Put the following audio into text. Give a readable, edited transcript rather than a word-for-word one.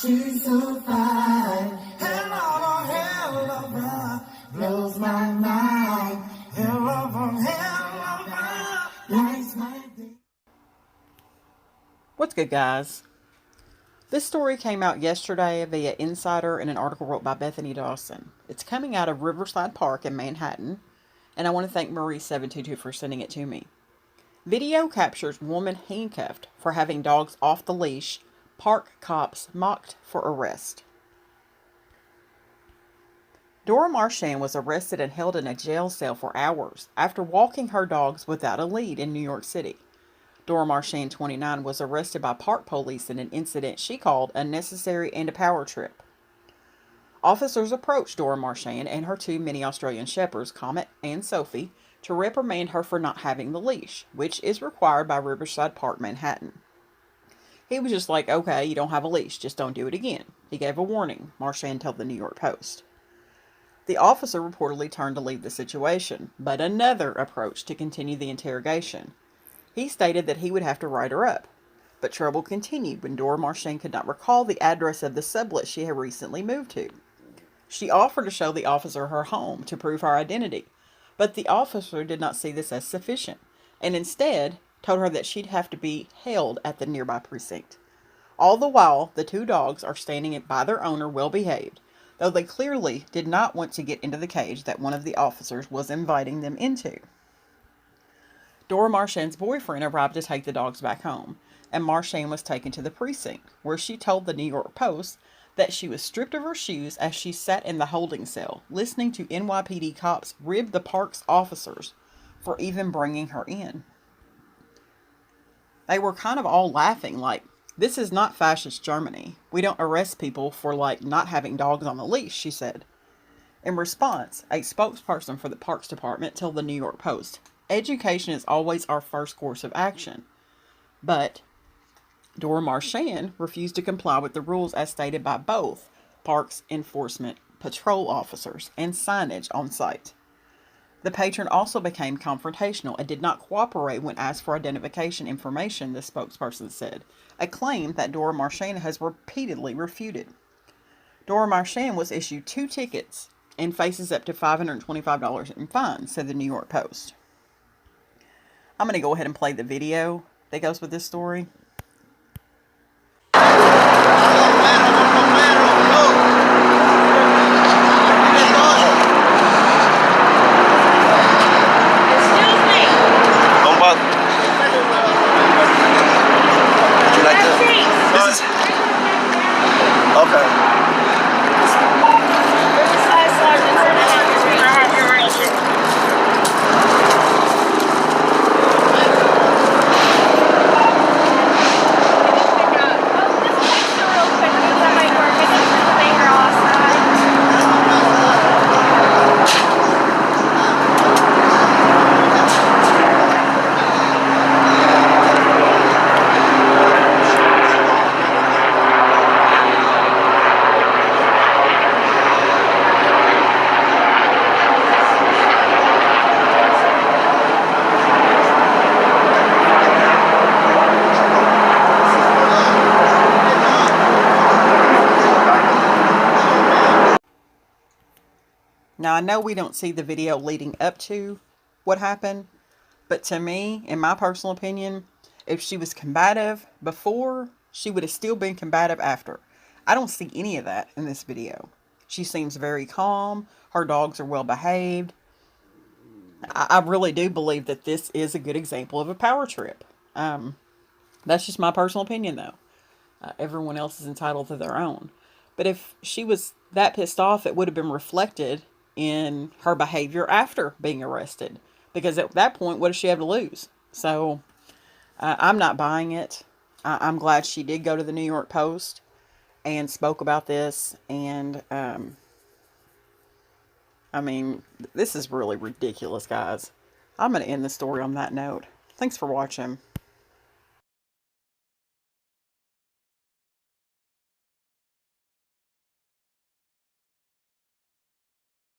she's so fine. Hell of a ride, blows my mind. Hell of a ride, lights my day. What's good, guys? This story came out yesterday via Insider in an article wrote by Bethany Dawson. It's coming out of Riverside Park in Manhattan, and I want to thank Marie722 for sending it to me. Video captures woman handcuffed for having dogs off the leash. Park cops mocked for arrest. Dora Marchand was arrested and held in a jail cell for hours after walking her dogs without a lead in New York City. Dora Marchand, 29, was arrested by park police in an incident she called unnecessary and a power trip. Officers approached Dora Marchand and her two mini Australian shepherds, Comet and Sophie, to reprimand her for not having the leash, which is required by Riverside Park, Manhattan. He was just like, okay, you don't have a leash, just don't do it again. He gave a warning, Marchand told the New York Post. The officer reportedly turned to leave the situation, but another approached to continue the interrogation. He stated that he would have to write her up, but trouble continued when Dora Marchand could not recall the address of the sublet she had recently moved to. She offered to show the officer her home to prove her identity, but the officer did not see this as sufficient, and instead told her that she'd have to be held at the nearby precinct. All the while, the two dogs are standing by their owner well behaved, though they clearly did not want to get into the cage that one of the officers was inviting them into. Dora Marchand's boyfriend arrived to take the dogs back home, and Marchand was taken to the precinct, where she told the New York Post that she was stripped of her shoes as she sat in the holding cell, listening to NYPD cops rib the park's officers for even bringing her in. They were kind of all laughing like, this is not fascist Germany. We don't arrest people for, not having dogs on the leash, she said. In response, a spokesperson for the Parks Department told the New York Post, education is always our first course of action. But Dora Marchand refused to comply with the rules as stated by both Parks Enforcement patrol officers and signage on site. The patron also became confrontational and did not cooperate when asked for identification information, the spokesperson said, a claim that Dora Marchand has repeatedly refuted. Dora Marchand was issued 2 tickets and faces up to $525 in fines, said the New York Post. I'm going to go ahead and play the video that goes with this story. Now, I know we don't see the video leading up to what happened, but to me, in my personal opinion, if she was combative before, she would have still been combative after. I don't see any of that in this video. She seems very calm. Her dogs are well behaved. I really do believe that this is a good example of a power trip. That's just my personal opinion, though. Everyone else is entitled to their own. But if she was that pissed off, it would have been reflected in her behavior after being arrested. Because at that point, what does she have to lose? So, I'm not buying it. I'm glad she did go to the New York Post and spoke about this. And, I mean, this is really ridiculous, guys. I'm going to end the story on that note. Thanks for watching.